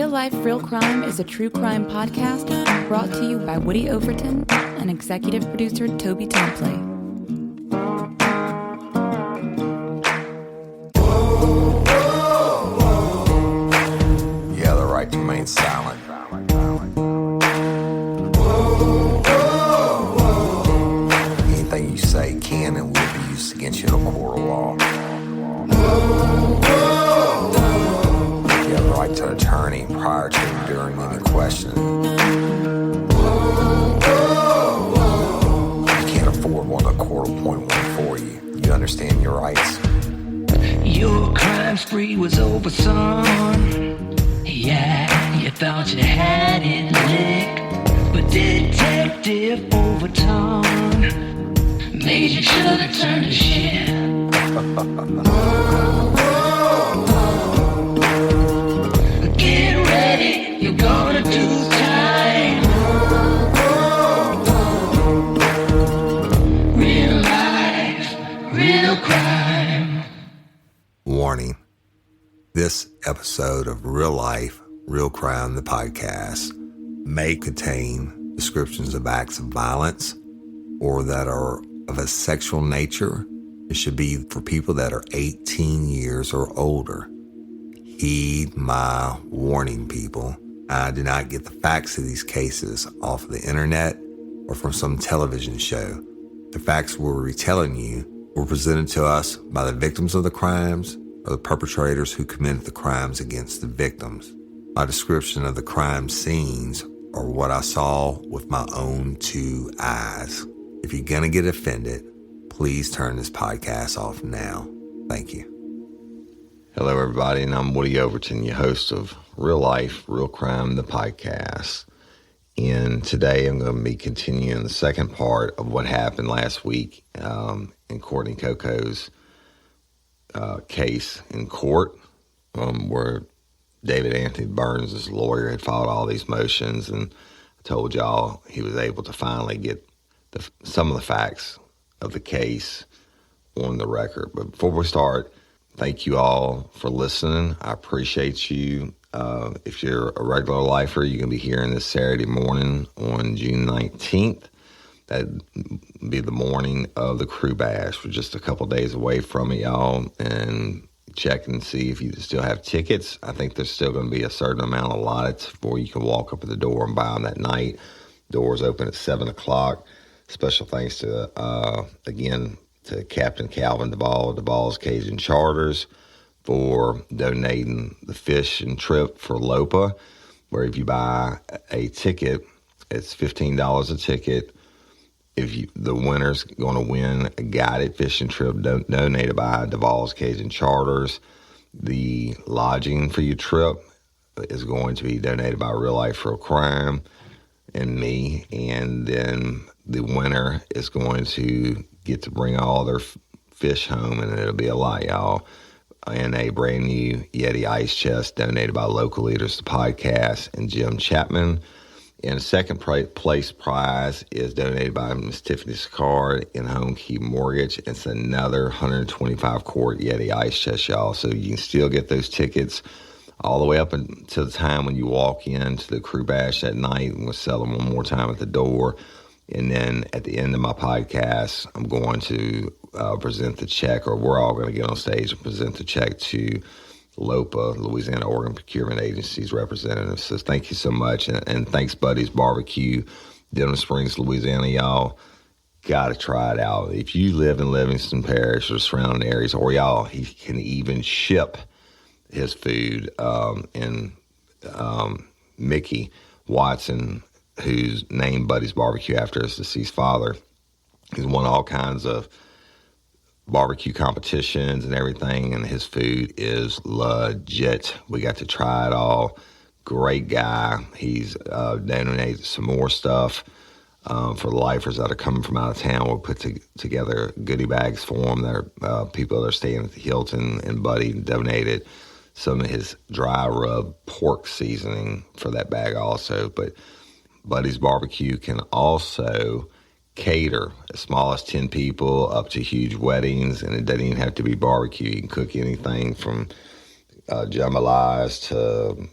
Real Life, Real Crime is a true crime podcast brought to you by Woody Overton and executive producer Toby Templey. You have the right to remain silent. Anything you say can and will be used against you in a court of law. You have the right to an attorney prior to and during any questioning. You can't afford one, the court will appoint one for you. You understand your rights? Your crime spree was over, son. Yeah, you thought you had it licked, but Detective Overton made you should have turned to shit. Get ready, you're gonna do time. Real life, real crime. Warning. This episode of Real Life, Real Crime, the podcast, may contain descriptions of acts of violence or that are of a sexual nature. It should be for people that are 18 years or older. Heed my warning, people. I do not get the facts of these cases off of the internet or from some television show. The facts we're retelling you were presented to us by the victims of the crimes or the perpetrators who committed the crimes against the victims. My description of the crime scenes are what I saw with my own two eyes. If you're going to get offended, please turn this podcast off now. Thank you. Hello, everybody, and I'm Woody Overton, your host of Real Life, Real Crime, the podcast. And today I'm going to be continuing the second part of what happened last week in Courtney Coco's case in court, where David Anthony Burns' lawyer had filed all these motions, and I told y'all he was able to finally get some of the facts of the case on the record. But before we start, thank you all for listening. I appreciate you. If you're a regular lifer, you're going to be hearing this Saturday morning on June 19th. That'd be the morning of the Krewe Bash. We're just a couple days away from it, y'all, and check and see if you still have tickets. I think there's still going to be a certain amount allotted before you can walk up at the door and buy them that night. Doors open at 7 o'clock. Special thanks to, again, to Captain Calvin Duvall, Duvall's Cajun Charters, for donating the fish and trip for LOPA, where if you buy a ticket, it's $15 a ticket. The winner's going to win a guided fishing trip donated by Duvall's Cajun Charters. The lodging for your trip is going to be donated by Real Life, Real Crime and me. And then the winner is going to get to bring all their fish home, and it'll be a lot, y'all. And a brand new Yeti ice chest donated by local leaders to podcast and Jim Chapman. And the second place prize is donated by Miss Tiffany Sicard in Home Key Mortgage. It's another 125 quart Yeti ice chest, y'all. So you can still get those tickets all the way up until the time when you walk into the Krewe Bash that night. I'm going to sell them one more time at the door. And then at the end of my podcast, I'm going to present the check, or we're all going to get on stage and present the check to LOPA, Louisiana Organ Procurement Agency's representatives. So thank you so much. And thanks, Buddy's Barbecue, Denham Springs, Louisiana. Y'all got to try it out. If you live in Livingston Parish or surrounding areas, or y'all, he can even ship his food. And Mickey Watson, who's named Buddy's Barbecue after his deceased father, he's won all kinds of barbecue competitions and everything, and his food is legit. We got to try it all. Great guy. He's donated some more stuff for lifers that are coming from out of town. We'll put together goodie bags for them. There are people that are staying at the Hilton, and Buddy donated some of his dry rub pork seasoning for that bag also. But Buddy's Barbecue can also cater as small as 10 people up to huge weddings, and it doesn't even have to be barbecue. You can cook anything from jambalas to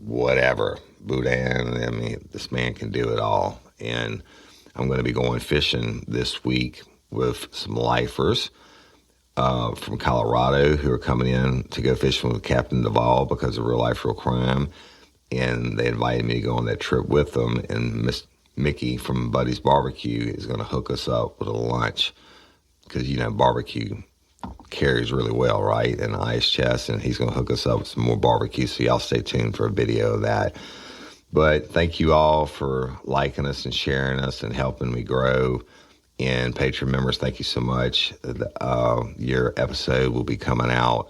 whatever, boudin. I mean, this man can do it all. And I'm going to be going fishing this week with some lifers from Colorado who are coming in to go fishing with Captain Duvall because of Real Life, Real Crime. And they invited me to go on that trip with them. And Miss Mickey from Buddy's Barbecue is going to hook us up with a lunch because, you know, barbecue carries really well, right? And ice chest, and he's going to hook us up with some more barbecue. So y'all stay tuned for a video of that. But thank you all for liking us and sharing us and helping me grow. And Patreon members, thank you so much. Your episode will be coming out.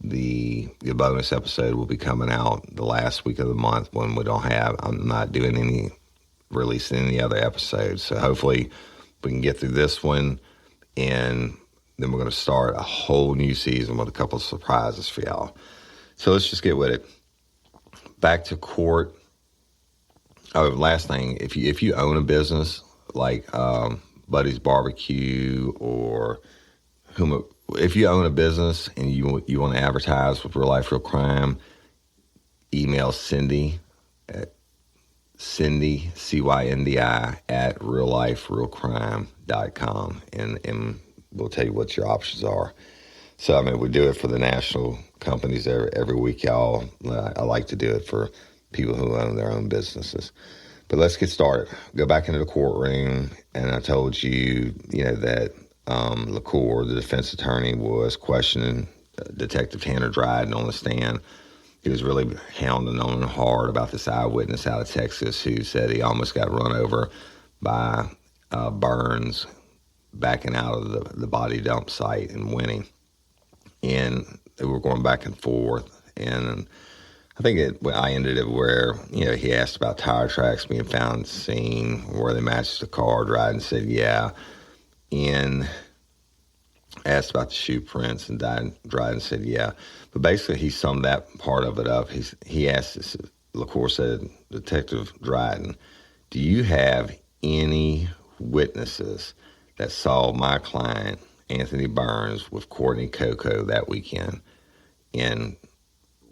The bonus episode will be coming out the last week of the month when I'm not doing releasing any other episodes. So hopefully we can get through this one, and then we're going to start a whole new season with a couple of surprises for y'all. So let's just get with it. Back to court. Oh, last thing, if you own a business like Buddy's Barbecue or if you own a business and you want to advertise with Real Life, Real Crime, email Cindy at Cindy, CYNDI, at realliferealcrime.com, and we'll tell you what your options are. So, I mean, we do it for the national companies every week, y'all. I like to do it for people who own their own businesses. But let's get started. Go back into the courtroom, and I told you, that LaCour, the defense attorney, was questioning Detective Tanner Dryden on the stand. He was really hounding on hard about this eyewitness out of Texas who said he almost got run over by Burns backing out of the body dump site and winning. And they were going back and forth, and I think I ended it where, he asked about tire tracks being found at the scene, where they matched the car. Dryden said, yeah. And asked about the shoe prints, and Dryden said, yeah. But basically, he summed that part of it up. He asked this, LaCour said, Detective Dryden, do you have any witnesses that saw my client, Anthony Burns, with Courtney Coco that weekend? And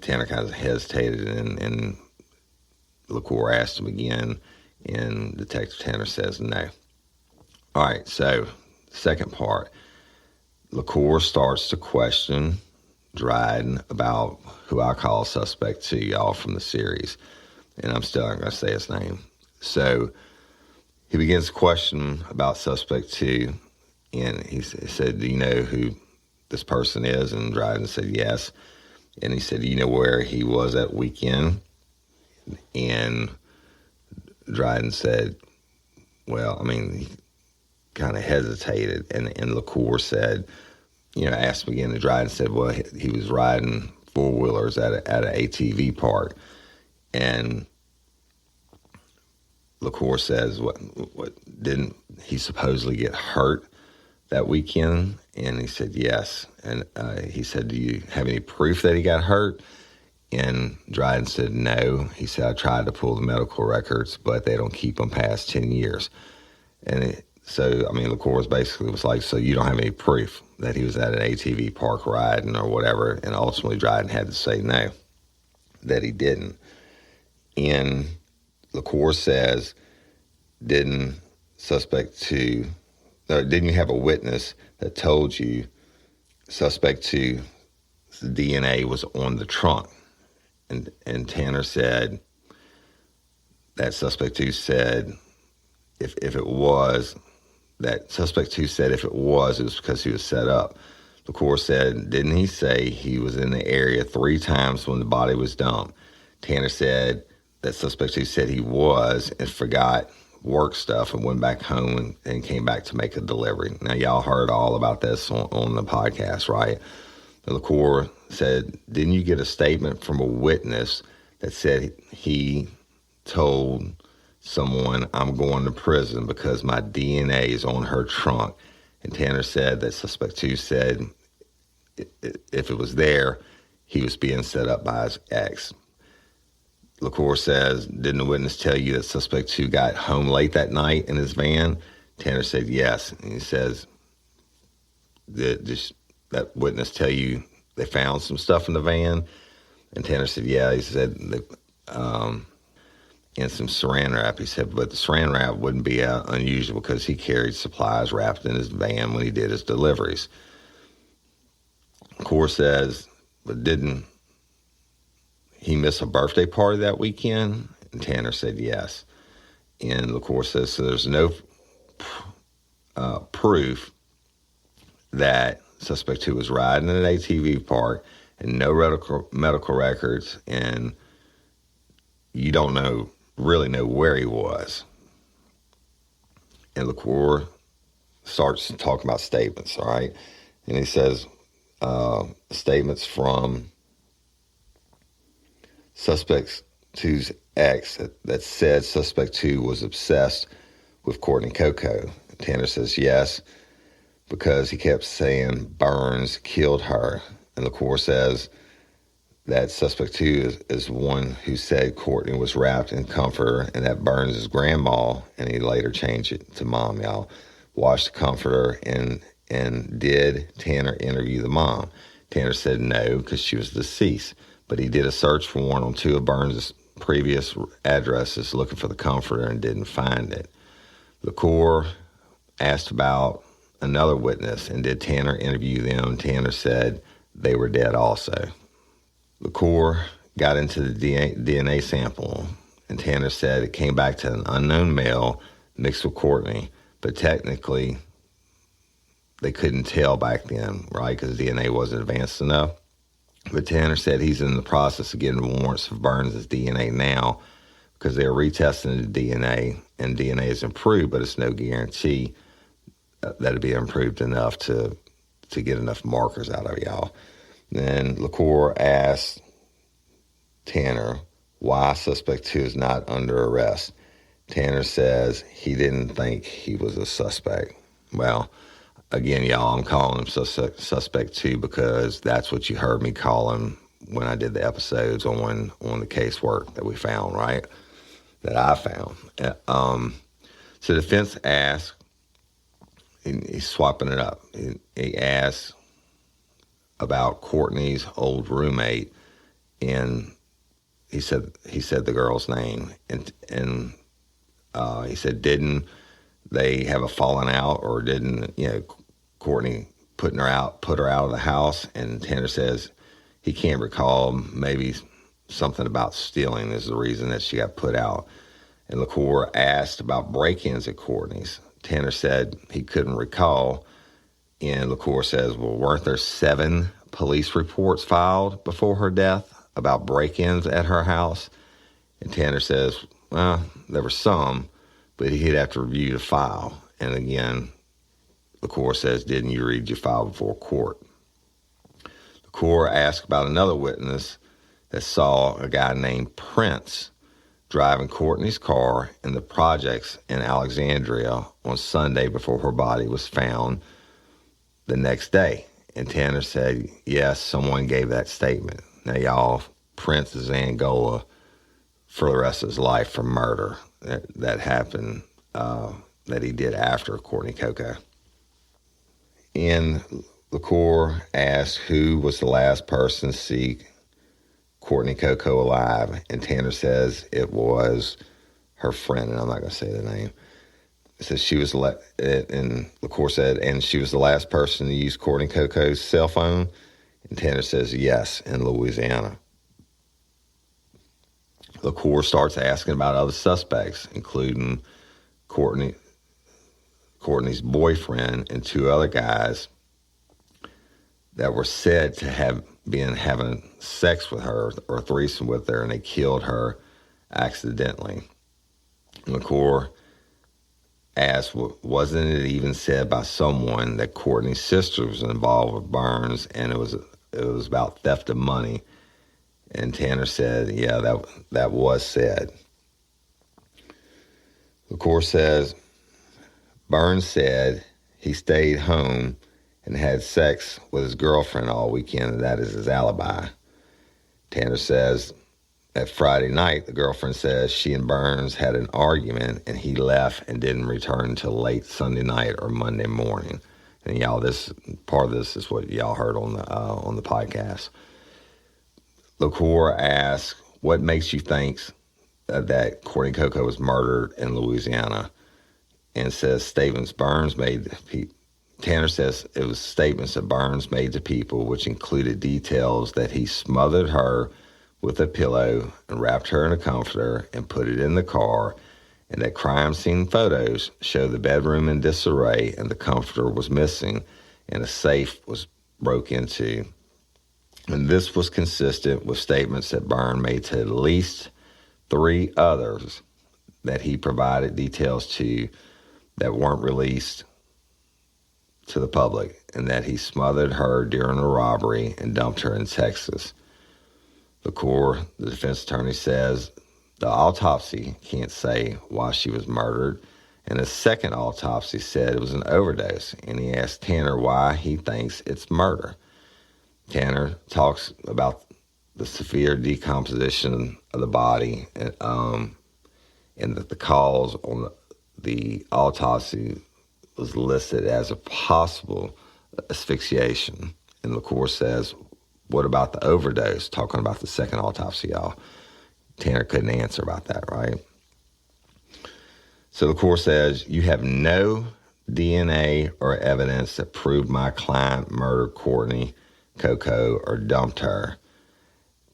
Tanner kind of hesitated, and LaCour asked him again, and Detective Tanner says no. All right, so second part, LaCour starts to question Dryden about who I call suspect 2, y'all, from the series, and I'm still not going to say his name. So he begins to question about suspect 2, and he said, do you know who this person is? And Dryden said yes. And he said, do you know where he was that weekend? And Dryden said, well, I mean, he kind of hesitated. And LaCour said, asked him again. And Dryden said, well, he was riding four-wheelers at an ATV park. And LaCour says, what didn't he supposedly get hurt that weekend? And he said, yes. And he said, do you have any proof that he got hurt? And Dryden said, no. He said, I tried to pull the medical records, but they don't keep them past 10 years. And so, I mean, LaCour basically was like, so you don't have any proof that he was at an ATV park riding or whatever? And ultimately, Dryden had to say no, that he didn't. And LaCour says, didn't you have a witness that told you suspect 2's DNA was on the trunk? And Tanner said that suspect 2 said if it was, that suspect 2 said if it was because he was set up. LaCour said, didn't he say he was in the area 3 times when the body was dumped? Tanner said that suspect 2 said he was and forgot work stuff and went back home and came back to make a delivery. Now, y'all heard all about this on the podcast, right? LaCour said, didn't you get a statement from a witness that said he told someone, I'm going to prison because my DNA is on her trunk? And Tanner said that suspect 2 said if it was there, he was being set up by his ex. LaCour says, didn't the witness tell you that suspect 2 got home late that night in his van? Tanner said yes. And he says, that witness tell you they found some stuff in the van? And Tanner said, yeah. He said and some saran wrap. He said, but the saran wrap wouldn't be unusual because he carried supplies wrapped in his van when he did his deliveries. Core says, but didn't he miss a birthday party that weekend? And Tanner said yes. And LaCour says, so there's no proof that suspect 2 was riding in an ATV park and no medical records, and you don't really know where he was. And LaCour starts talking about statements, all right? And he says, statements from suspect 2's ex that said suspect 2 was obsessed with Courtney Coco. Tanner says yes, because he kept saying Burns killed her. And LaCour says that suspect 2 is one who said Courtney was wrapped in comforter and that Burns is grandma, and he later changed it to mom. Y'all washed the comforter, and did Tanner interview the mom? Tanner said no, because she was deceased, but he did a search warrant on 2 of Burns' previous addresses looking for the comforter and didn't find it. LaCour asked about another witness, and did Tanner interview them? Tanner said they were dead also. LaCour got into the DNA sample, and Tanner said it came back to an unknown male mixed with Courtney, but technically they couldn't tell back then, right, because DNA wasn't advanced enough. But Tanner said he's in the process of getting warrants for Burns' DNA now because they're retesting the DNA, and DNA is improved, but it's no guarantee that it'd be improved enough to get enough markers out of y'all. Then LaCour asked Tanner why suspect 2 is not under arrest. Tanner says he didn't think he was a suspect. Well, again, y'all, I'm calling him suspect 2 because that's what you heard me call him when I did the episodes on the casework that we found, right? That I found. So the defense asked, he's swapping it up. He asked about Courtney's old roommate, and he said the girl's name, and he said, didn't they have a falling out, or didn't Courtney put her out of the house? And Tanner says he can't recall. Maybe something about stealing is the reason that she got put out. And LaCour asked about break-ins at Courtney's. Tanner said he couldn't recall. And LaCour says, well, weren't there 7 police reports filed before her death about break-ins at her house? And Tanner says, well, there were some, but he'd have to review the file. And again, LaCour says, didn't you read your file before court? LaCour asked about another witness that saw a guy named Prince driving Courtney's car in the projects in Alexandria on Sunday before her body was found the next day. And Tanner said, yes, someone gave that statement. Now, y'all, Prince is Angola for the rest of his life for murder that happened, that he did after Courtney Coco. And LaCour asked who was the last person to see Courtney Coco alive, and Tanner says it was her friend, and I'm not going to say the name. It says she was, and LaCour said, and she was the last person to use Courtney Coco's cell phone, and Tanner says yes, in Louisiana. LaCour starts asking about other suspects, including Courtney's boyfriend and 2 other guys that were said to have been having sex with her or threesome with her, and they killed her accidentally. LaCour asked, wasn't it even said by someone that Courtney's sister was involved with Burns, and it was about theft of money? And Tanner said, yeah, that was said. LaCour says, Burns said he stayed home and had sex with his girlfriend all weekend, and that is his alibi. Tanner says that Friday night, the girlfriend says she and Burns had an argument, and he left and didn't return until late Sunday night or Monday morning. And y'all, this part of this is what y'all heard on the podcast. LaCour asked what makes you think that Courtney Coco was murdered in Louisiana? And says statements Burns made to people. Tanner says it was statements that Burns made to people, which included details that he smothered her with a pillow and wrapped her in a comforter and put it in the car, and that crime scene photos show the bedroom in disarray and the comforter was missing and a safe was broke into. And this was consistent with statements that Burns made to at least 3 others that he provided details to that weren't released to the public, and that he smothered her during a robbery and dumped her in Texas. The defense attorney, says the autopsy can't say why she was murdered, and a second autopsy said it was an overdose, and he asked Tanner why he thinks it's murder. Tanner talks about the severe decomposition of the body, and that the cause on the autopsy was listed as a possible asphyxiation. And the court says, what about the overdose? Talking about the second autopsy, y'all. Tanner couldn't answer about that, right? So the court says, you have no DNA or evidence that proved my client murdered Courtney Coco or dumped her.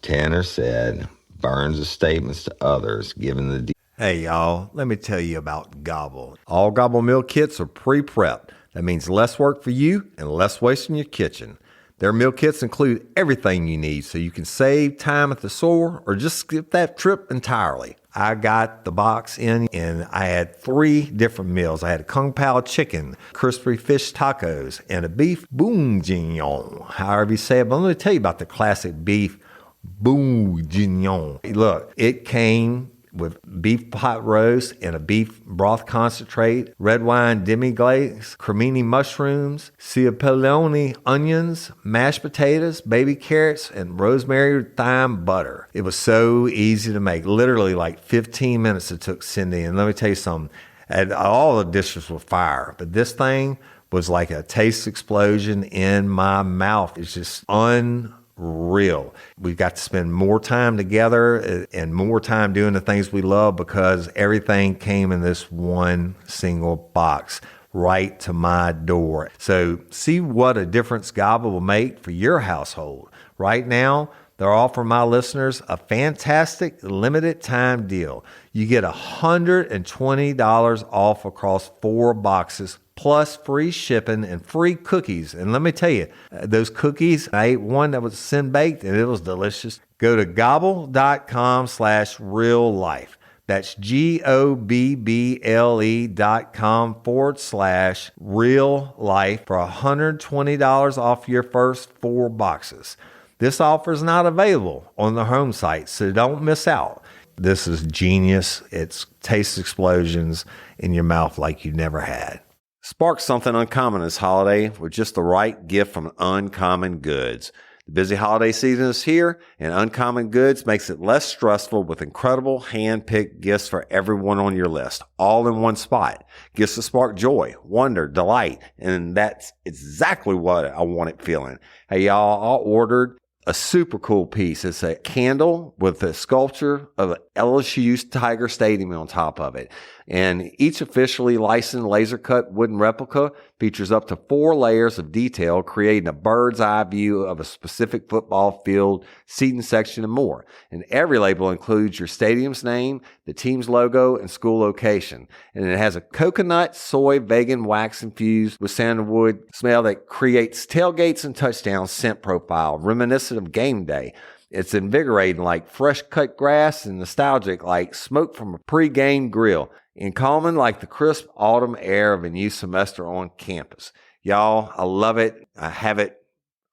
Tanner said, Burns' statements to others, given the Hey y'all, let me tell you about Gobble. All Gobble meal kits are pre-prepped. That means less work for you and less waste in your kitchen. Their meal kits include everything you need so you can save time at the store or just skip that trip entirely. I got the box in and I had 3 different meals. I had a Kung Pao chicken, crispy fish tacos, and a beef bourguignon, however you say it. But let me tell you about the classic beef bourguignon. Look, it came with beef pot roast and a beef broth concentrate, red wine demi-glace, cremini mushrooms, cipollone onions, mashed potatoes, baby carrots, and rosemary thyme butter. It was so easy to make. Literally like 15 minutes it took Cindy. And let me tell you something, and all the dishes were fire, but this thing was like a taste explosion in my mouth. It's just unreal. We've got to spend more time together and more time doing the things we love because everything came in this one single box right to my door. So see what a difference Gobble will make for your household. Right now, they're offering my listeners a fantastic limited time deal. You get $120 off across 4 boxes plus free shipping and free cookies. And let me tell you, those cookies, I ate one that was sin-baked and it was delicious. Go to gobble.com/reallife. That's GOBBLE.com/real-life for $120 off your first 4 boxes. This offer is not available on the home site, so don't miss out. This is genius. It's taste explosions in your mouth like you never had. Spark something uncommon this holiday with just the right gift from Uncommon Goods. The busy holiday season is here, and Uncommon Goods makes it less stressful with incredible hand-picked gifts for everyone on your list, all in one spot. Gifts that spark joy, wonder, delight, and that's exactly what I wanted feeling. Hey, y'all, I ordered a super cool piece. It's a candle with a sculpture of LSU's Tiger Stadium on top of it. And each officially licensed laser cut wooden replica features up to 4 layers of detail, creating a bird's eye view of a specific football field, seating section, and more. And every label includes your stadium's name, the team's logo, and school location. And it has a coconut, soy, vegan wax infused with sandalwood smell that creates tailgates and touchdown scent profile, reminiscent of game day. It's invigorating like fresh cut grass and nostalgic like smoke from a pre-game grill, and calming like the crisp autumn air of a new semester on campus. Y'all, I love it. I have it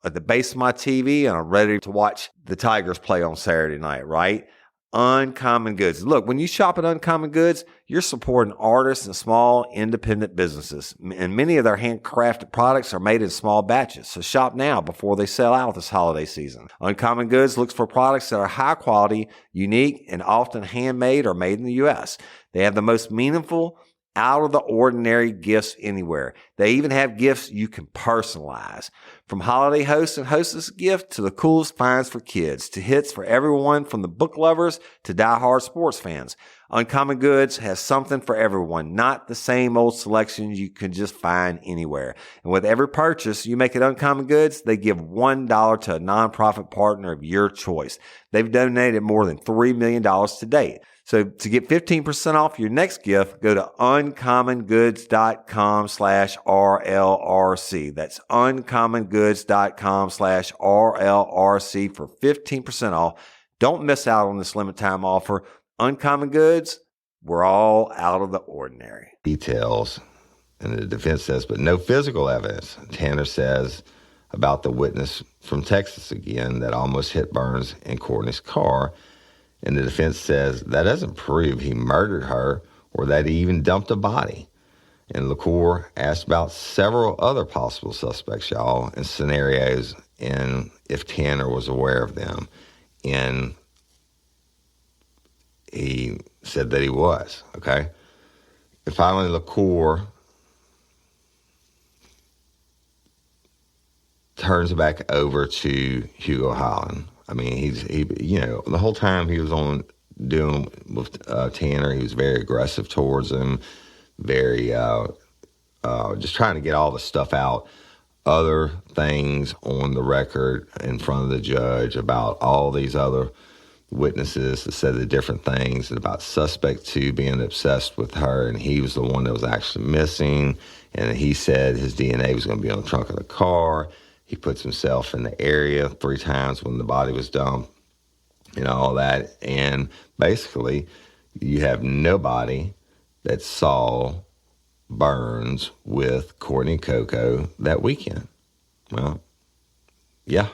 at the base of my TV, and I'm ready to watch the Tigers play on Saturday night, right? Uncommon Goods. Look, when you shop at Uncommon Goods, you're supporting artists and small independent businesses. And many of their handcrafted products are made in small batches. So shop now before they sell out this holiday season. Uncommon Goods looks for products that are high quality, unique, and often handmade or made in the U.S. They have the most meaningful out of the ordinary gifts anywhere. They even have gifts you can personalize. From holiday hosts and hostess gift to the coolest finds for kids to hits for everyone from the book lovers to diehard sports fans. Uncommon Goods has something for everyone, not the same old selections you can just find anywhere. And with every purchase you make at Uncommon Goods, they give $1 to a nonprofit partner of your choice. They've donated more than $3 million to date. So to get 15% off your next gift, go to uncommongoods.com/RLRC. That's uncommongoods.com/RLRC for 15% off. Don't miss out on this limited time offer. Uncommon Goods, we're all out of the ordinary. Details, and the defense says, but no physical evidence. Tanner says about the witness from Texas again that almost hit Burns in Courtney's car. And the defense says that doesn't prove he murdered her or that he even dumped a body. And LaCour asked about several other possible suspects, y'all, and scenarios, and if Tanner was aware of them. And he said that he was, okay? And finally, LaCour turns back over to Hugo Holland. I mean, he the whole time he was on doing with Tanner, he was very aggressive towards him, very just trying to get all the stuff out, other things on the record in front of the judge about all these other witnesses that said the different things and about suspect 2 being obsessed with her, and he was the one that was actually missing, and he said his DNA was going to be on the trunk of the car. He puts himself in the area 3 times when the body was dumped, all that. And basically, you have nobody that saw Burns with Courtney Coco that weekend. Well, yeah,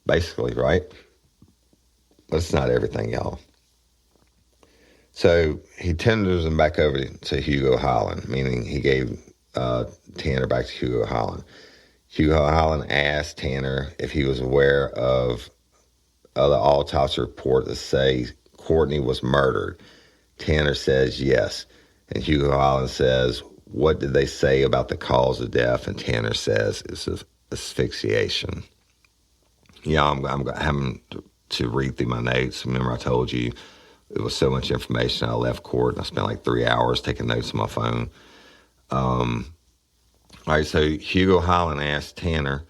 basically, right? But it's not everything, y'all. So he tenders him back over to Hugo Holland, meaning he gave Tanner back to Hugo Holland. Hugo Holland asked Tanner if he was aware of the autopsy report that say Courtney was murdered. Tanner says yes. And Hugo Holland says, what did they say about the cause of death? And Tanner says it's asphyxiation. I'm having to read through my notes. Remember I told you it was so much information. I left court and I spent like 3 hours taking notes on my phone. All right, so Hugo Holland asked Tanner,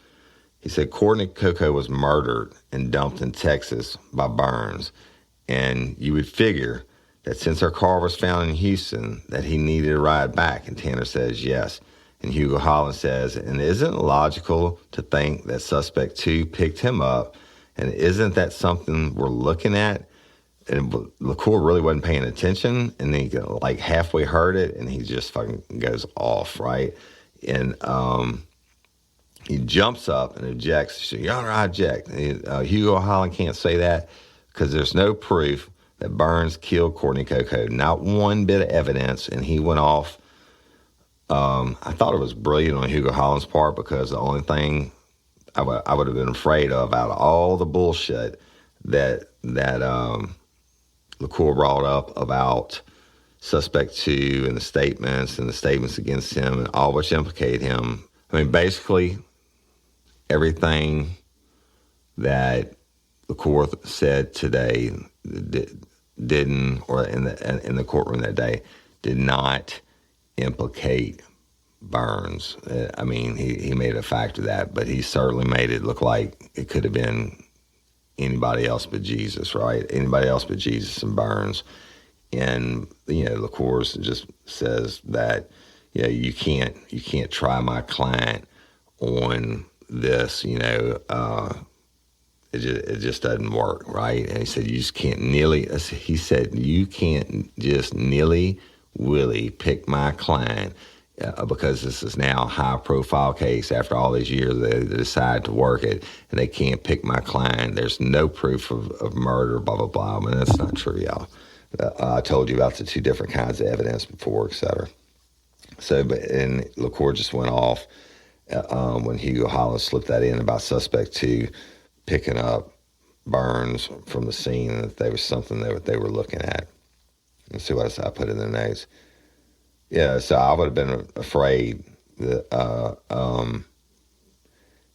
he said, Courtney Coco was murdered and dumped in Texas by Burns. And you would figure that since her car was found in Houston, that he needed a ride back. And Tanner says yes. And Hugo Holland says, and isn't it logical to think that suspect 2 picked him up? And isn't that something we're looking at? And LaCour really wasn't paying attention. And then he like halfway heard it and he just fucking goes off, right? And he jumps up and objects. He says, Your Honor, I object. And Hugo Holland can't say that because there's no proof that Burns killed Courtney Coco. Not one bit of evidence. And he went off. I thought it was brilliant on Hugo Holland's part because the only thing I would have been afraid of out of all the bullshit that LaCour brought up about suspect 2 and the statements against him and all which implicate him. I mean, basically everything that LaCour said today didn't, or in the courtroom that day, did not implicate Burns. I mean, he made a fact of that, but he certainly made it look like it could have been anybody else but Jesus, right? Anybody else but Jesus and Burns. And, LaCour just says that, you can't try my client on this, it just doesn't work, right? And he said, you can't just nilly-willy pick my client because this is now a high-profile case. After all these years, they decide to work it, and they can't pick my client. There's no proof of murder, blah, blah, blah. I mean, that's not true, y'all. I told you about the 2 different kinds of evidence before, et cetera. So, and LaCour just went off when Hugo Holland slipped that in about suspect 2 picking up Burns from the scene, and that there was something that they were looking at. Let's see what else I put in the notes. Yeah, so I would have been afraid that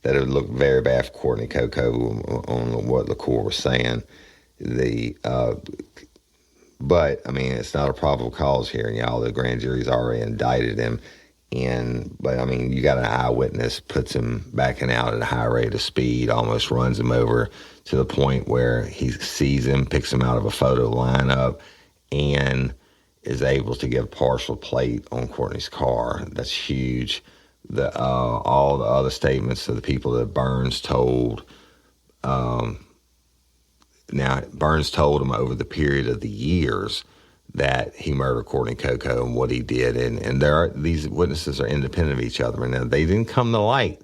that it would look very bad for Courtney Coco on what the court was saying. But I mean, it's not a probable cause here, y'all. The grand jury's already indicted him, but I mean, you got an eyewitness puts him backing out at a high rate of speed, almost runs him over to the point where he sees him, picks him out of a photo lineup, and is able to give partial plate on Courtney's car. That's huge. All the other statements of the people that Burns told. Now, Burns told him over the period of the years that he murdered Courtney Coco and what he did. And these witnesses are independent of each other. And they didn't come to light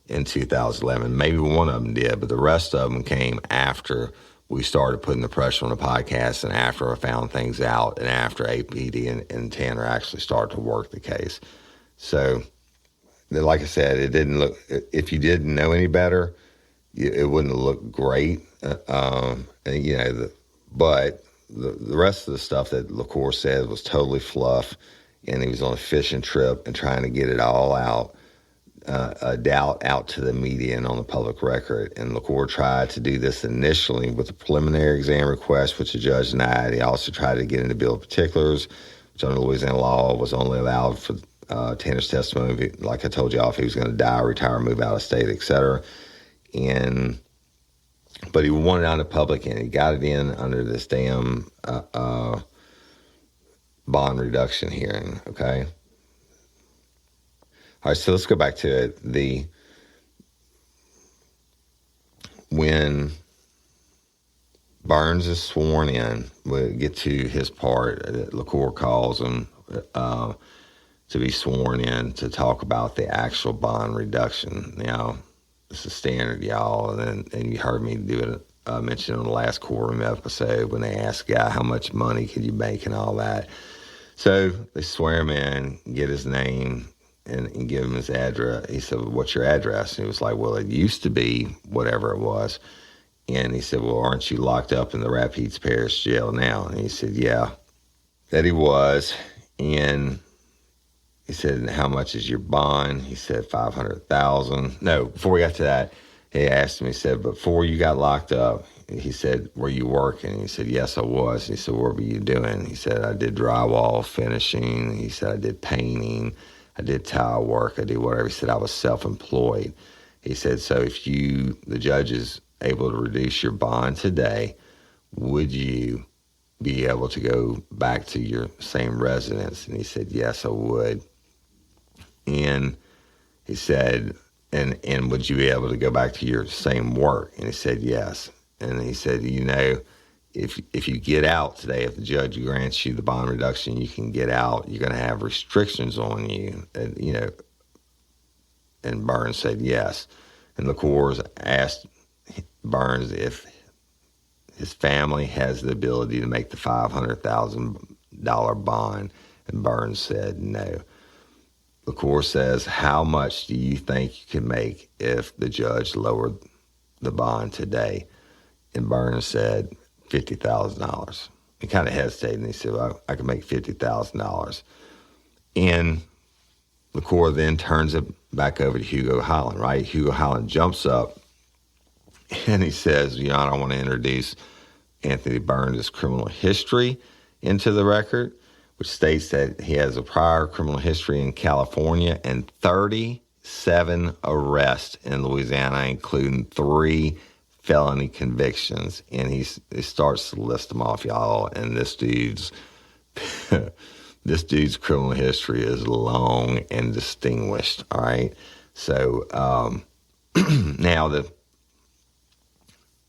in 2011. Maybe one of them did, but the rest of them came after we started putting the pressure on the podcast and after I found things out and after APD and Tanner actually started to work the case. So, like I said, it didn't look, if you didn't know any better, it wouldn't have looked great. But the rest of the stuff that LaCour said was totally fluff, and he was on a fishing trip and trying to get it all out, a doubt out to the media and on the public record. And LaCour tried to do this initially with a preliminary exam request, which the judge denied. He also tried to get into bill of particulars, which under Louisiana law was only allowed for Tanner's testimony, like I told y'all, if he was going to die, retire, move out of state, etc. But he wanted it out in public, and he got it in under this damn bond reduction hearing, okay? All right, so let's go back to it. When Burns is sworn in, we'll get to his part. LaCour calls him to be sworn in to talk about the actual bond reduction. Now, this is standard, y'all, and you heard me do it, mention on the last courtroom episode when they asked the guy how much money could you make and all that. So they swear him in, get his name, and give him his address. He said, well, what's your address? And he was like, well, it used to be whatever it was. And he said, well, aren't you locked up in the Rapides Parish Jail now? And he said, yeah, that he was. And he said, how much is your bond? He said, $500,000. No, before we got to that, he asked him, he said, before you got locked up, he said, were you working? He said, yes, I was. He said, what were you doing? He said, I did drywall finishing. He said, I did painting. I did tile work. I did whatever. He said, I was self-employed. He said, so if the judge is able to reduce your bond today, would you be able to go back to your same residence? And he said, yes, I would. And he said, and would you be able to go back to your same work? And he said, yes. And he said, if you get out today, if the judge grants you the bond reduction, you can get out. You're going to have restrictions on you, and And Burns said yes. And LaCour asked Burns if his family has the ability to make the $500,000 bond, and Burns said no. LaCour says, how much do you think you can make if the judge lowered the bond today? And Burns said $50,000. He kind of hesitated, and he said, well, I can make $50,000. And LaCour then turns it back over to Hugo Holland, right? Hugo Holland jumps up, and he says, Your Honor, I want to introduce Anthony Burns' criminal history into the record, which states that he has a prior criminal history in California and 37 arrests in Louisiana, including 3 felony convictions. And he starts to list them off, y'all. And this dude's criminal history is long and distinguished. All right. So now the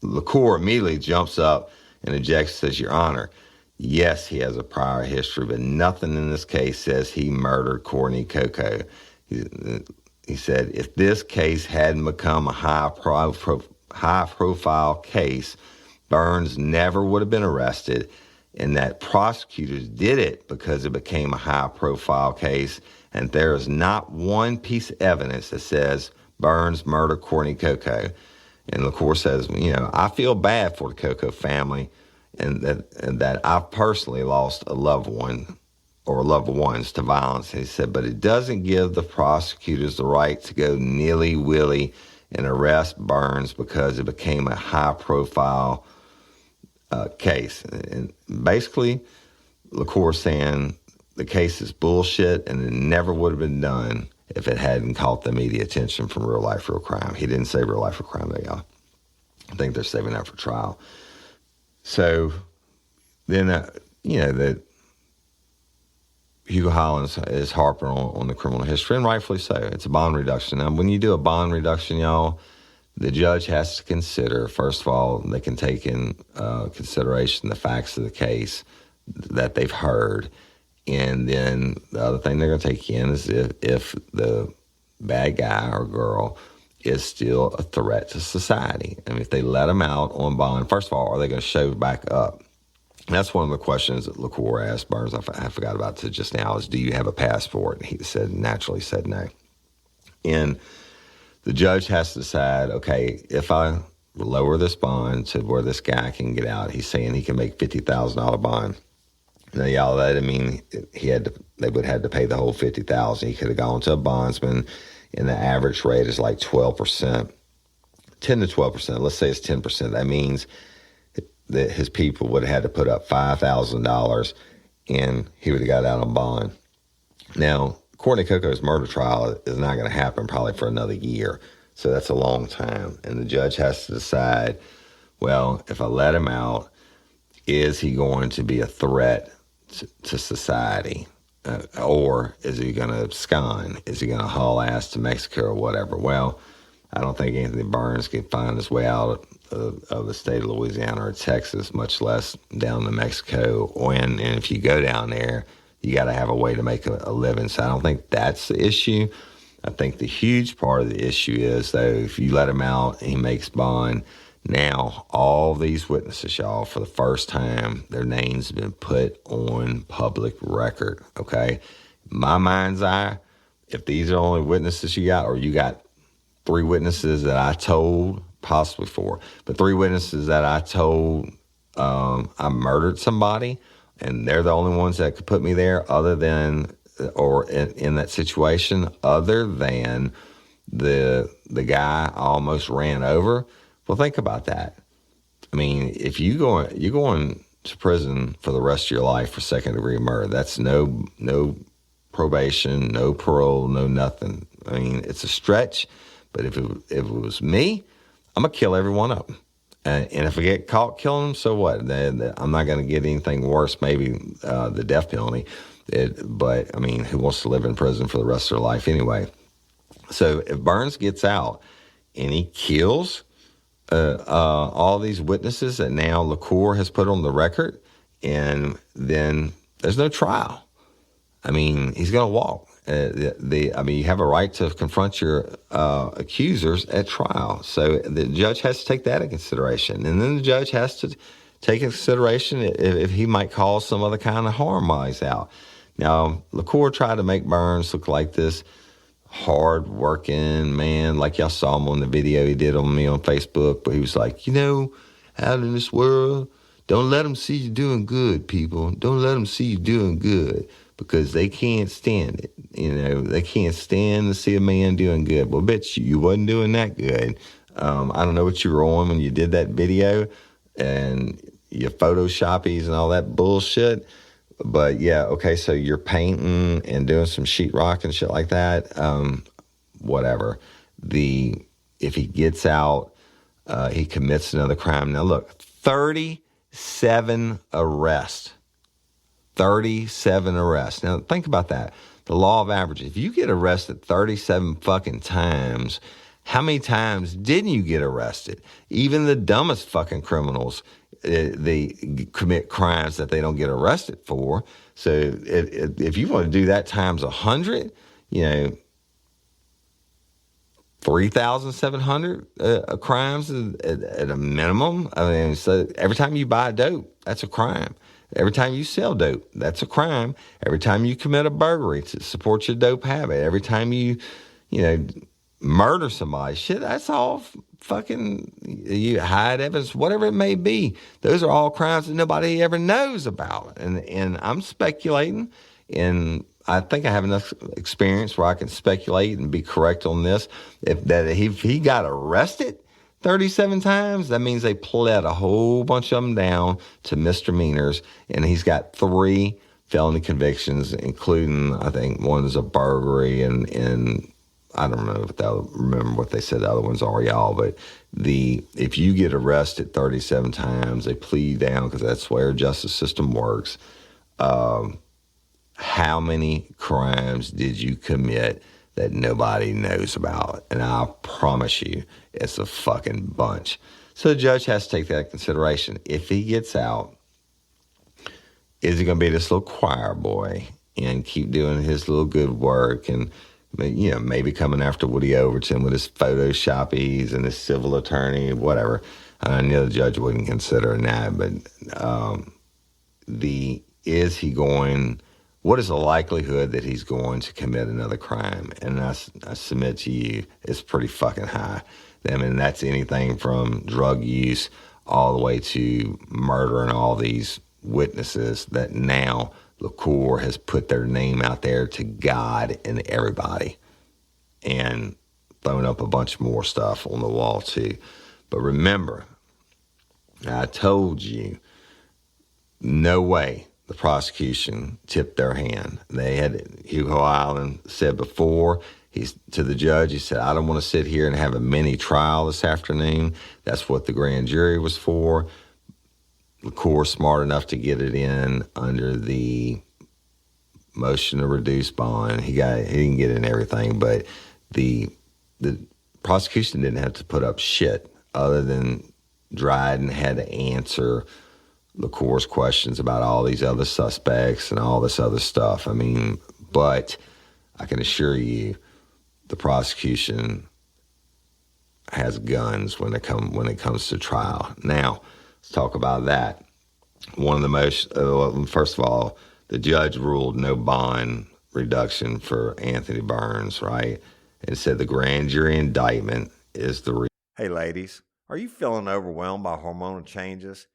LaCour immediately jumps up and objects, says, Your Honor, yes, he has a prior history, but nothing in this case says he murdered Courtney Coco. He said, if this case hadn't become a high-profile case, Burns never would have been arrested, and that prosecutors did it because it became a high-profile case, and there is not one piece of evidence that says Burns murdered Courtney Coco. And LaCour says, I feel bad for the Coco family, and that I've personally lost a loved one or loved ones to violence. He said, but it doesn't give the prosecutors the right to go nilly-willy and arrest Burns because it became a high-profile case. And basically, LaCour saying the case is bullshit and it never would have been done if it hadn't caught the media attention from Real Life, Real Crime. He didn't say Real Life, Real Crime, though, y'all. I think they're saving that for trial. So then, that Hugo Hollins is harping on the criminal history, and rightfully so. It's a bond reduction. Now, when you do a bond reduction, y'all, the judge has to consider, first of all, they can take in consideration the facts of the case that they've heard. And then the other thing they're going to take in is if the bad guy or girl is still a threat to society. I mean, if they let them out on bond, first of all, are they going to show back up? And that's one of the questions that LaCour asked Burns, I forgot about to just now, is do you have a passport? And he naturally said no. And the judge has to decide, okay, if I lower this bond to where this guy can get out, he's saying he can make $50,000 bond. Now, y'all, that didn't mean they would have to pay the whole $50,000. He could have gone to a bondsman, and the average rate is like 12%, 10 to 12%. Let's say it's 10%. That means that his people would have had to put up $5,000, and he would have got out on bond. Now, Courtney Coco's murder trial is not going to happen probably for another year, so that's a long time. And the judge has to decide, well, if I let him out, is he going to be a threat to society? Or is he going to abscond? Is he going to haul ass to Mexico or whatever? Well, I don't think Anthony Burns can find his way out of the state of Louisiana or Texas, much less down to Mexico. And if you go down there, you got to have a way to make a living. So I don't think that's the issue. I think the huge part of the issue is, though, if you let him out and he makes bond, now all these witnesses, y'all, for the first time, their names have been put on public record, okay? My mind's eye, if these are only witnesses you got, or you got 3 witnesses that I told, possibly 4, but 3 witnesses that I told I murdered somebody, and they're the only ones that could put me there other than, or in that situation, other than the guy I almost ran over. Well, think about that. I mean, if you're going to prison for the rest of your life for second-degree murder, that's no probation, no parole, no nothing. I mean, it's a stretch, but if it was me, I'm going to kill every one of them. And if I get caught killing them, so what? I'm not going to get anything worse, maybe the death penalty. But, I mean, who wants to live in prison for the rest of their life anyway? So if Burns gets out and he kills all these witnesses that now LaCour has put on the record, and then there's no trial. I mean, he's going to walk. You have a right to confront your accusers at trial. So the judge has to take that into consideration. And then the judge has to take into consideration if he might cause some other kind of harm while he's out. Now, LaCour tried to make Burns look like this hard-working man, like y'all saw him on the video he did on me on Facebook, but he was like, out in this world, don't let them see you doing good, people. Don't let them see you doing good, because they can't stand it. They can't stand to see a man doing good. Well, bitch, you wasn't doing that good. I don't know what you were on when you did that video and your Photoshoppies and all that bullshit. But yeah, okay, so you're painting and doing some sheetrock and shit like that. Whatever. If he gets out, he commits another crime. Now look, 37 arrests. 37 arrests. Now think about that. The law of averages. If you get arrested 37 fucking times, how many times didn't you get arrested? Even the dumbest fucking criminals, they commit crimes that they don't get arrested for. So if you want to do that times 100, 3,700 crimes at a minimum. I mean, so every time you buy dope, that's a crime. Every time you sell dope, that's a crime. Every time you commit a burglary to support your dope habit. Every time you murder somebody, shit, that's all fucking, you hide evidence, whatever it may be. Those are all crimes that nobody ever knows about. And I'm speculating, and I think I have enough experience where I can speculate and be if he got arrested 37 times, that means they pled a whole bunch of them down to misdemeanors, and he's got 3 felony convictions, including, I think, one is a burglary, and I don't remember what they said the other ones are, y'all, but if you get arrested 37 times, they plead down, because that's where the justice system works. How many crimes did you commit that nobody knows about? And I promise you, it's a fucking bunch. So the judge has to take that into consideration. If he gets out, is he going to be this little choir boy and keep doing his little good work and, maybe coming after Woody Overton with his photoshopies and his civil attorney, whatever? I know the judge wouldn't consider that, but what is the likelihood that he's going to commit another crime? And I submit to you, it's pretty fucking high. I mean, that's anything from drug use all the way to murdering all these witnesses that now the Corps has put their name out there to God and everybody, and thrown up a bunch more stuff on the wall too. But remember, I told you, no way the prosecution tipped their hand. They had, Hugo Island said before, to the judge, he said, I don't want to sit here and have a mini trial this afternoon. That's what the grand jury was for. The Corps smart enough to get it in under the motion to reduce bond. He didn't get in everything, but the prosecution didn't have to put up shit other than Dryden had to answer the Corps' questions about all these other suspects and all this other stuff. I mean, but I can assure you, the prosecution has guns when it comes to trial. Now, let's talk about that. One of the most, first of all, the judge ruled no bond reduction for Anthony Burns, right? And said the grand jury indictment is the Hey, ladies, are you feeling overwhelmed by hormonal changes?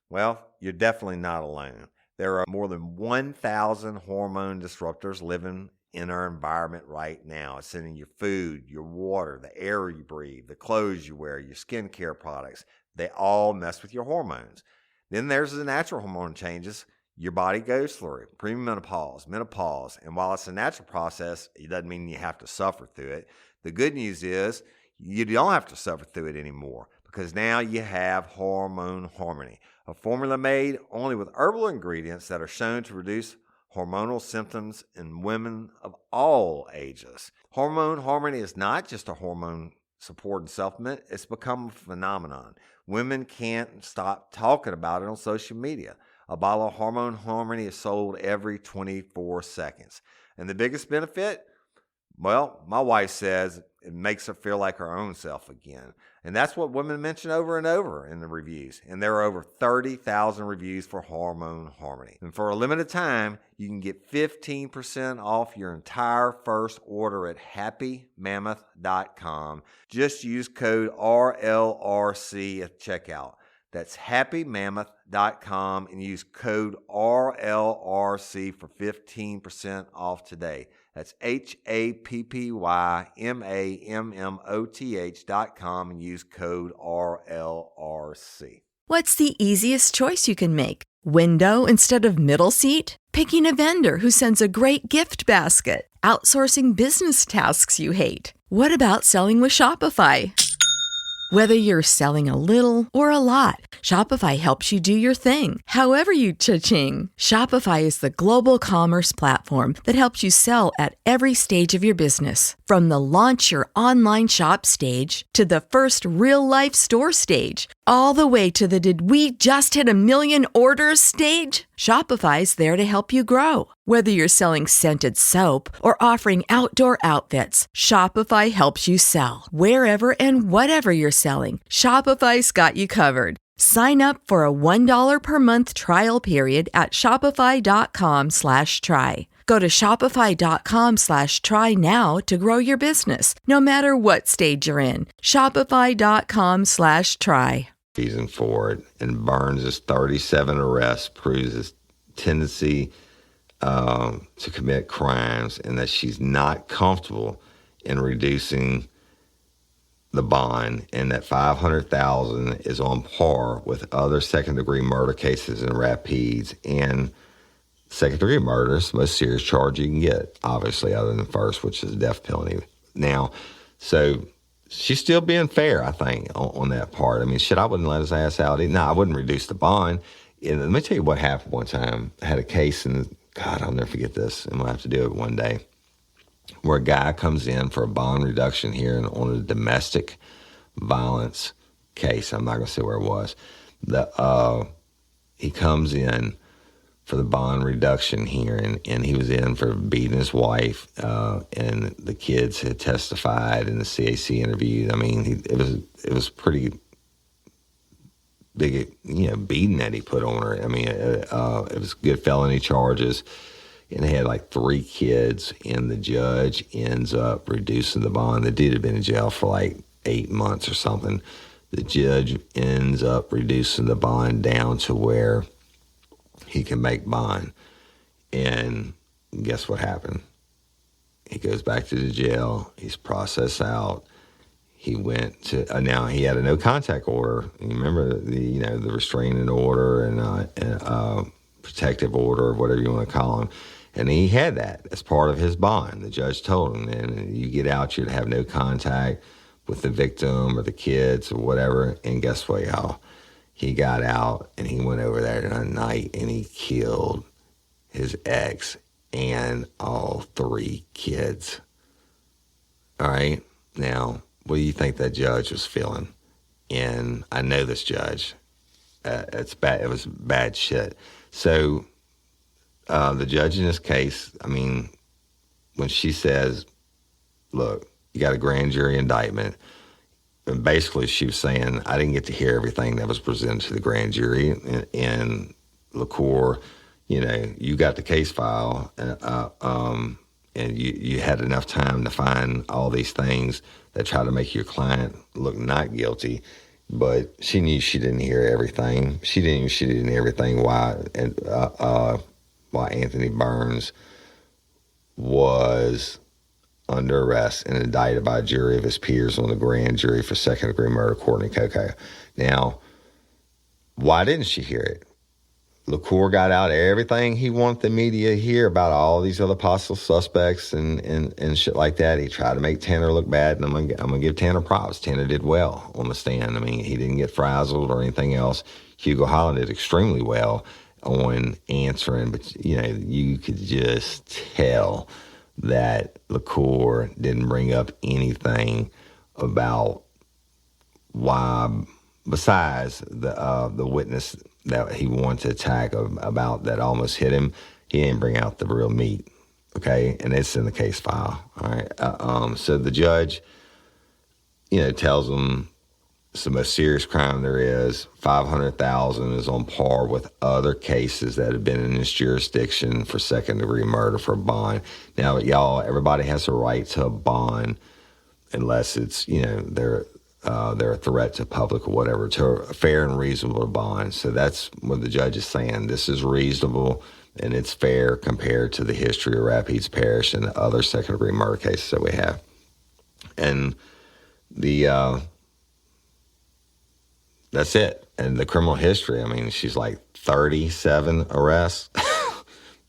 Well, you're definitely not alone. There are more than 1,000 hormone disruptors living in our environment right now. It's in your food, your water, the air you breathe, the clothes you wear, your skincare products. They all mess with your hormones. Then there's the natural hormone changes your body goes through, premenopause, menopause. And while it's a natural process, it doesn't mean you have to suffer through it. The good news is you don't have to suffer through it anymore, because now you have Hormone Harmony, a formula made only with herbal ingredients that are shown to reduce hormonal symptoms in women of all ages. Hormone Harmony is not just a hormone supporting supplement, it's become a phenomenon. Women can't stop talking about it on social media. A bottle of Hormone Harmony is sold every 24 seconds. And the biggest benefit? Well, my wife says it makes her feel like her own self again. And that's what women mention over and over in the reviews. And there are over 30,000 reviews for Hormone Harmony. And for a limited time, you can get 15% off your entire first order at happymammoth.com. Just use code RLRC at checkout. That's happymammoth.com and use code RLRC for 15% off today. That's happymammoth.com and use code RLRC. What's the easiest choice you can make? Window instead of middle seat? Picking a vendor who sends a great gift basket? Outsourcing business tasks you hate? What about selling with Shopify? Whether you're selling a little or a lot, Shopify helps you do your thing, however you cha-ching. Shopify is the global commerce platform that helps you sell at every stage of your business. From the launch your online shop stage to the first real-life store stage, all the way to the did we just hit 1 million orders stage. Shopify's there to help you grow. Whether you're selling scented soap or offering outdoor outfits, Shopify helps you sell. Wherever and whatever you're selling, Shopify's got you covered. Sign up for a $1 per month trial period at shopify.com/try. Go to shopify.com/try now to grow your business, no matter what stage you're in. Shopify.com/try. Reason for it, and Burns' 37 arrests proves his tendency to commit crimes, and that she's not comfortable in reducing the bond, and that $500,000 is on par with other second-degree murder cases in Rapides. And second-degree murder is the most serious charge you can get, obviously, other than first, which is the death penalty. Now, so she's still being fair, I think, on that part. I mean, shit, I wouldn't let his ass out. No, I wouldn't reduce the bond. And let me tell you what happened one time. I had a case, and God, I'll never forget this, and we'll have to do it one day, where a guy comes in for a bond reduction here on a domestic violence case. I'm not going to say where it was. He comes in for the bond reduction here, and he was in for beating his wife, and the kids had testified in the CAC interview. I mean, it was pretty big, beating that he put on her. I mean, it was good felony charges, and they had like 3 kids, and the judge ends up reducing the bond. The dude had been in jail for like 8 months or something. The judge ends up reducing the bond down to where he can make bond. And guess what happened? He goes back to the jail. He's processed out. He went to now he had a no contact order. You remember the restraining order and protective order, or whatever you want to call them. And he had that as part of his bond. The judge told him, and you get out, you'd have no contact with the victim or the kids or whatever. And guess what, y'all? He got out, and he went over there that night, and he killed his ex and all 3 kids. All right? Now, what do you think that judge was feeling? And I know this judge. It's bad. It was bad shit. So the judge in this case, I mean, when she says, look, you got a grand jury indictment, and basically she was saying, I didn't get to hear everything that was presented to the grand jury. And LaCour, you got the case file, and you had enough time to find all these things that try to make your client look not guilty. But she knew she didn't hear everything. She didn't hear everything why Anthony Burns was under arrest and indicted by a jury of his peers on the grand jury for second-degree murder, Courtney Coco. Now, why didn't she hear it? LaCour got out everything he wanted the media to hear about all these other possible suspects and shit like that. He tried to make Tanner look bad, and I'm gonna give Tanner props. Tanner did well on the stand. I mean, he didn't get frazzled or anything else. Hugo Holland did extremely well on answering, but you could just tell that LaCour didn't bring up anything about why, besides the witness that he wanted to attack about that almost hit him. He didn't bring out the real meat, okay? And it's in the case file, all right? So the judge, tells him it's the most serious crime there is. $500,000 is on par with other cases that have been in this jurisdiction for second-degree murder for a bond. Now, y'all, everybody has a right to a bond unless it's, they're a threat to public or whatever, to a fair and reasonable bond. So that's what the judge is saying. This is reasonable and it's fair compared to the history of Rapides Parish and the other second-degree murder cases that we have. And that's it. And the criminal history, I mean, she's like 37 arrests.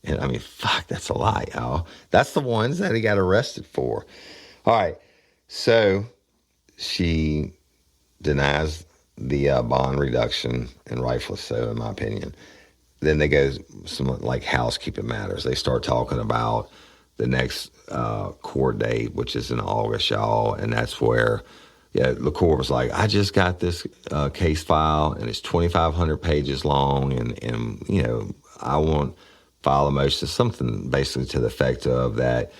And I mean, fuck, that's a lot, y'all. That's the ones that he got arrested for. All right, so she denies the bond reduction, and rightfully so, in my opinion. Then they go some like housekeeping matters. They start talking about the next court date, which is in August, y'all, and that's where LaCour was like, I just got this case file, and it's 2,500 pages long, and I want file a motion, something basically to the effect of that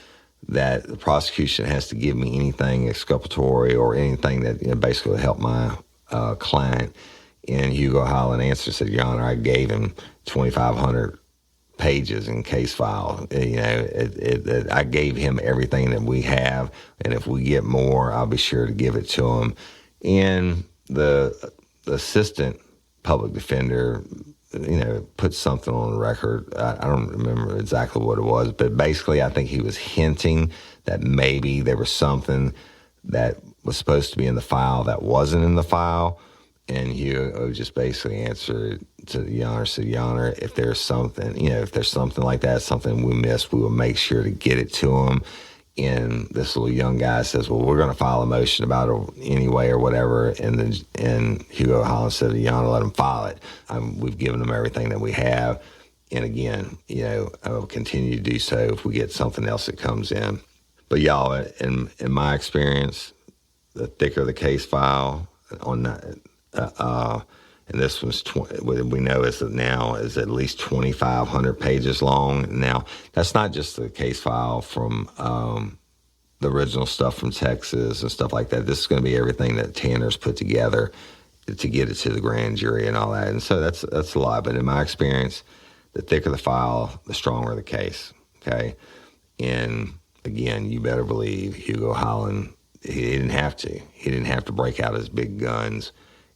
the prosecution has to give me anything exculpatory or anything that basically help my client. And Hugo Holland answered, said, Your Honor, I gave him 2,500 pages in case file. I gave him everything that we have, and if we get more, I'll be sure to give it to him. And the assistant public defender put something on the record. I don't remember exactly what it was, but basically I think he was hinting that maybe there was something that was supposed to be in the file that wasn't in the file. And Hugo just basically answered to Your Honor, said, Your Honor, if there's something like that, something we missed, we will make sure to get it to him. And this little young guy says, well, we're going to file a motion about it anyway or whatever. And Hugo Holland said, Your Honor, let him file it. We've given him everything that we have. And again, I will continue to do so if we get something else that comes in. But y'all, in my experience, the thicker the case file on that, and this was we know is at least 2,500 pages long. Now, that's not just the case file from the original stuff from Texas and stuff like that. This is going to be everything that Tanner's put together to get it to the grand jury and all that. And so that's a lot. But in my experience, the thicker the file, the stronger the case. Okay, and again, you better believe Hugo Holland. He didn't have to. He didn't have to break out his big guns.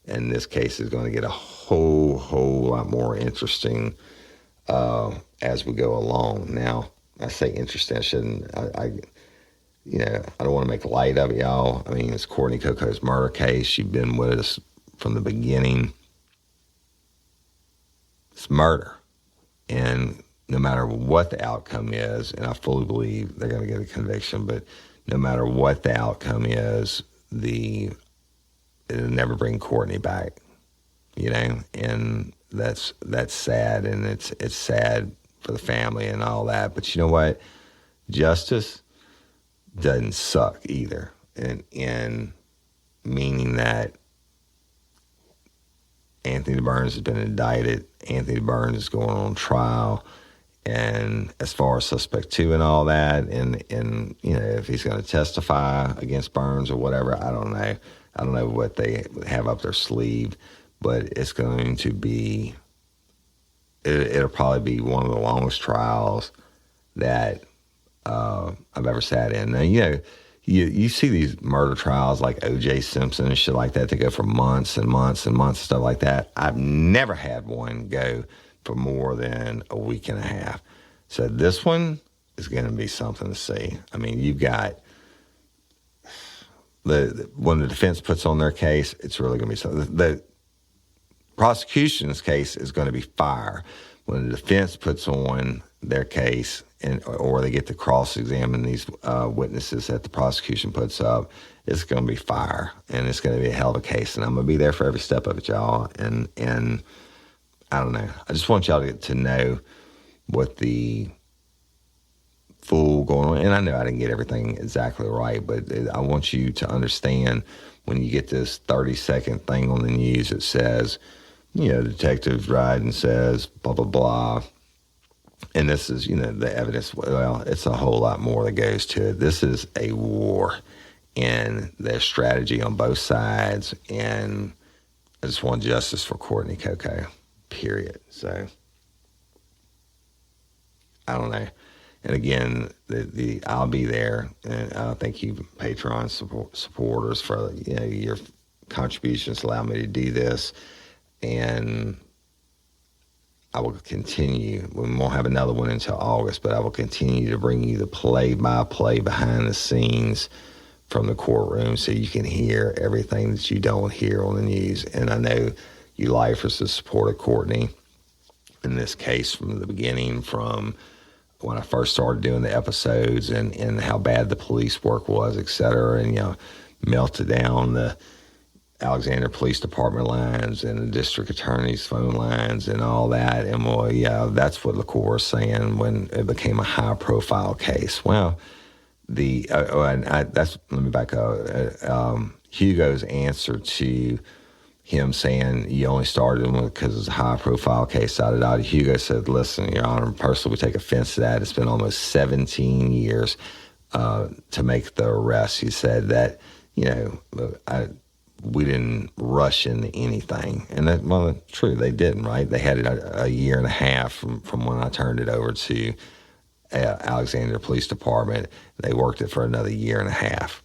And this case is going to get a whole lot more interesting as we go along. Now, I say interesting. I shouldn't. I don't want to make light of it, y'all. I mean, it's Courtney Coco's murder case. She's been with us from the beginning. It's murder, and no matter what the outcome is, and I fully believe they're going to get a conviction, but no matter what the outcome is, it'll never bring Courtney back, and that's sad, and it's sad for the family and all that. But you know what? Justice doesn't suck either, and meaning that Anthony Burns has been indicted. Anthony Burns is going on trial. And as far as suspect 2 and all that, and if he's going to testify against Burns or whatever, I don't know. I don't know what they have up their sleeve, but it's going to be, it'll probably be one of the longest trials that I've ever sat in. Now, you see these murder trials like O.J. Simpson and shit like that. They go for months and months and months and stuff like that. I've never had one go for more than a week and a half. So this one is going to be something to see. I mean, you've got when the defense puts on their case, it's really going to be something. The prosecution's case is going to be fire. When the defense puts on their case or they get to cross-examine these witnesses that the prosecution puts up, it's going to be fire, and it's going to be a hell of a case. And I'm going to be there for every step of it, y'all. And I don't know. I just want y'all to know what the full going on. And I know I didn't get everything exactly right, but I want you to understand when you get this 30-second thing on the news that says, detective Dryden says, blah, blah, blah. And this is, the evidence. Well, it's a whole lot more that goes to it. This is a war, and there's strategy on both sides. And I just want justice for Courtney Coco. Period. So I don't know. And again, I'll be there, and thank you, Patreon supporters, for your contributions allow me to do this, and I will continue. We won't have another one until August, but I will continue to bring you the play-by-play behind the scenes from the courtroom, so you can hear everything that you don't hear on the news. And I know you lifers have supported Courtney in this case from the beginning, from when I first started doing the episodes and how bad the police work was, et cetera, and, melted down the Alexander Police Department lines and the district attorney's phone lines and all that. And, well, yeah, that's what LaCour is saying when it became a high-profile case. Well, let me back up. Hugo's answer to him saying you only started him because it's a high-profile case, Hugo said, listen, Your Honor, personally, we take offense to that. It's been almost 17 years to make the arrest. He said that, we didn't rush into anything. And that, well, true, they didn't, right? They had it a year and a half from when I turned it over to Alexander Police Department. They worked it for another year and a half.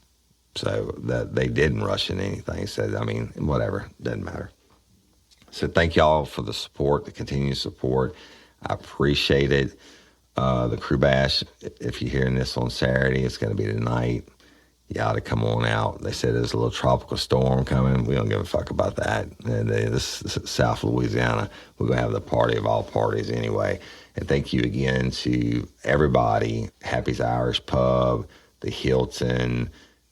So that they didn't rush into anything. So, I mean, whatever, doesn't matter. So thank y'all for the support, the continued support. I appreciate it. The Krewe Bash, if you're hearing this on Saturday, it's going to be tonight. You ought to come on out. They said there's a little tropical storm coming. We don't give a fuck about that. And this is South Louisiana. We're going to have the party of all parties anyway. And thank you again to everybody. Happy's Irish Pub, the Hilton,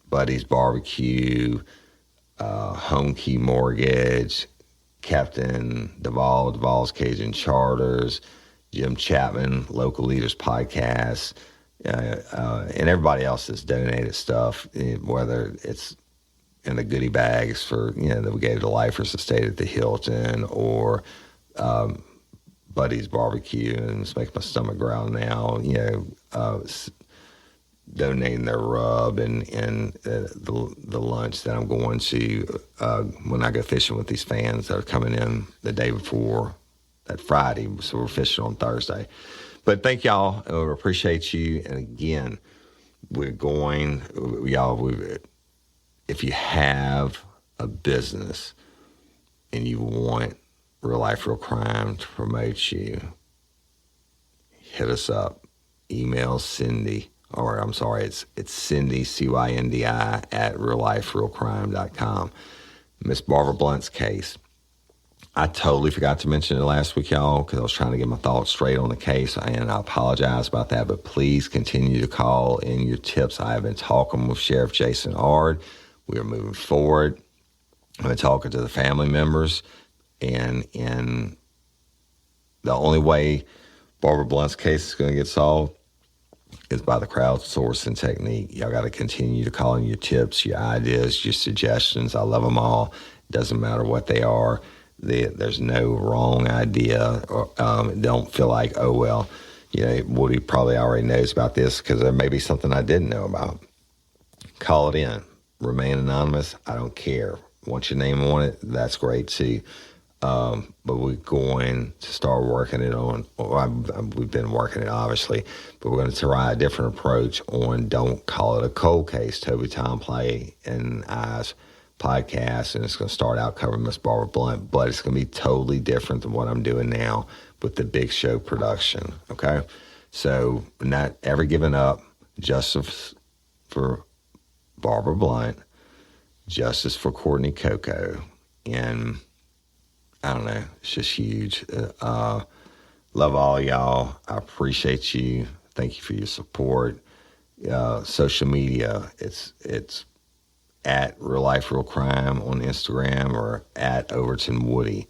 Buddy's Barbecue, Home Key Mortgage, Captain Duvall's Cajun Charters, Jim Chapman, Local Leaders Podcast, and everybody else that's donated stuff, whether it's in the goodie bags for, that we gave to lifers that stayed at the Hilton, or Buddy's Barbecue, and it's making my stomach growl now, donating their rub and the lunch that I'm going to when I go fishing with these fans that are coming in the day before that Friday. So we're fishing on Thursday. But thank y'all. I appreciate you. And again, if you have a business and you want Real Life, Real Crime to promote you, hit us up. Email Cindy. Or I'm sorry, it's Cindy, Cyndi, at realliferealcrime.com. Miss Barbara Blunt's case. I totally forgot to mention it last week, y'all, because I was trying to get my thoughts straight on the case, and I apologize about that, but please continue to call in your tips. I have been talking with Sheriff Jason Ard. We are moving forward. I've been talking to the family members, and the only way Barbara Blunt's case is going to get solved is by the crowdsourcing technique. Y'all got to continue to call in your tips, your ideas, your suggestions. I love them all. It doesn't matter what they are. There's no wrong idea. Or, don't feel like, oh, well, Woody probably already knows about this, because there may be something I didn't know about. Call it in. Remain anonymous. I don't care. Want your name on it? That's great too. But we're going to start working it on, we've been working it obviously, but we're going to try a different approach on Don't Call It a Cold Case, Toby Tom Play and I's podcast, and it's going to start out covering Miss Barbara Blunt, but it's going to be totally different than what I'm doing now with the Big Show production, okay? So not ever giving up. Justice for Barbara Blunt, justice for Courtney Coco, and I don't know, it's just huge. Love all y'all. I appreciate you. Thank you for your support. Social media, it's at Real Life, Real Crime on Instagram, or at Overton Woody.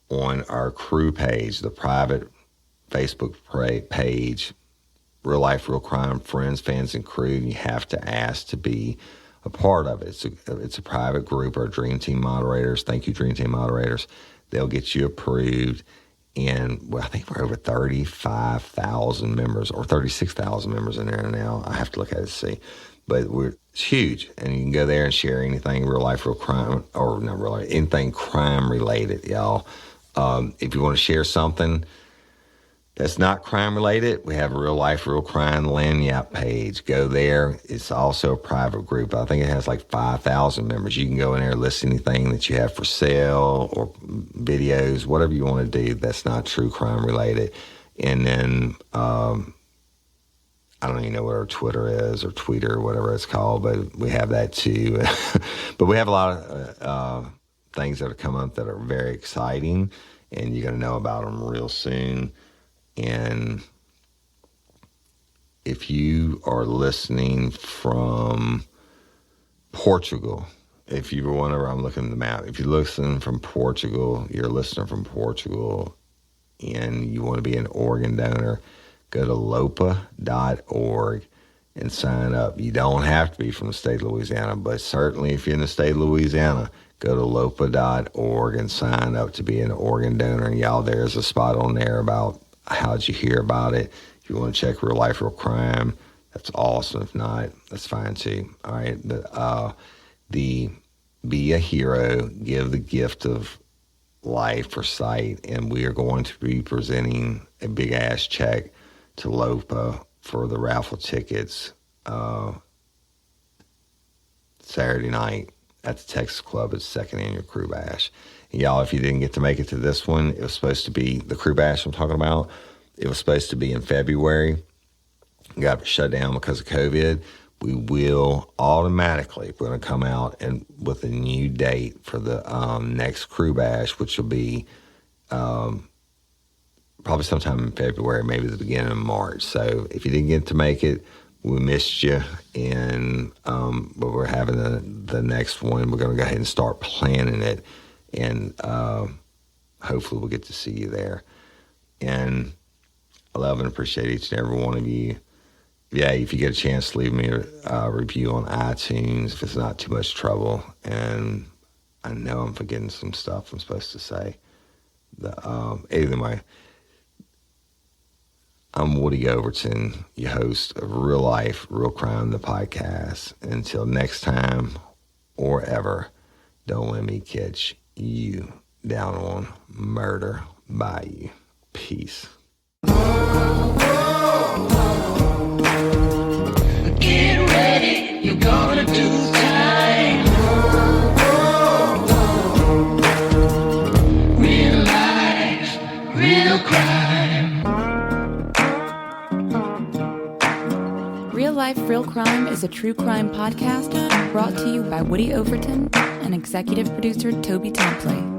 On our crew page, the private Facebook page, Real Life, Real Crime, Friends, Fans, and Crew, you have to ask to be a part of it. It's a private group. Our Dream Team moderators, thank you, Dream Team moderators. They'll get you approved. And I think we're over 35,000 members or 36,000 members in there now. I have to look at it to see. But it's huge. And you can go there and share anything Real Life, Real Crime, or not real life, anything crime related, y'all. If you want to share something that's not crime related, we have a Real Life, Real Crime Lanyap page. Go there. It's also a private group. I think it has like 5,000 members. You can go in there and list anything that you have for sale, or videos, whatever you want to do that's not true crime related. And then I don't even know what our Twitter is, or Tweeter, or whatever it's called, but we have that too. But we have a lot of things that are coming up that are very exciting, and you're going to know about them real soon. And if you are listening from Portugal, if you were wondering, I'm looking at the map. If you're listening from Portugal, you're a listener from Portugal, and you want to be an organ donor, go to lopa.org and sign up. You don't have to be from the state of Louisiana, but certainly if you're in the state of Louisiana, go to lopa.org and sign up to be an organ donor. And y'all, there's a spot on there about how'd you hear about it. If you want to check Real Life, Real Crime, that's awesome. If not, that's fine too. All right. But the Be a Hero, Give the Gift of Life or Sight, and we are going to be presenting a big ass check to LOPA for the raffle tickets Saturday night at the Texas Club. It's second annual Krewe Bash. Y'all, if you didn't get to make it to this one, it was supposed to be the Krewe Bash I'm talking about. It was supposed to be in February. Got shut down because of COVID. We will automatically, we're going to come out and with a new date for the next Krewe Bash, which will be probably sometime in February, maybe the beginning of March. So if you didn't get to make it, we missed you. And but we're having the next one. We're going to go ahead and start planning it. And hopefully we'll get to see you there. And I love and appreciate each and every one of you. Yeah, if you get a chance, leave me a review on iTunes if it's not too much trouble. And I know I'm forgetting some stuff I'm supposed to say. Anyway, I'm Woody Overton, your host of Real Life, Real Crime, the podcast. Until next time or ever, don't let me catch you down on Murder Bayou. Peace. Get ready, you're gonna do time. Real life, real crime. Real Life, Real Crime is a true crime podcast brought to you by Woody Overton and executive producer Toby Templey.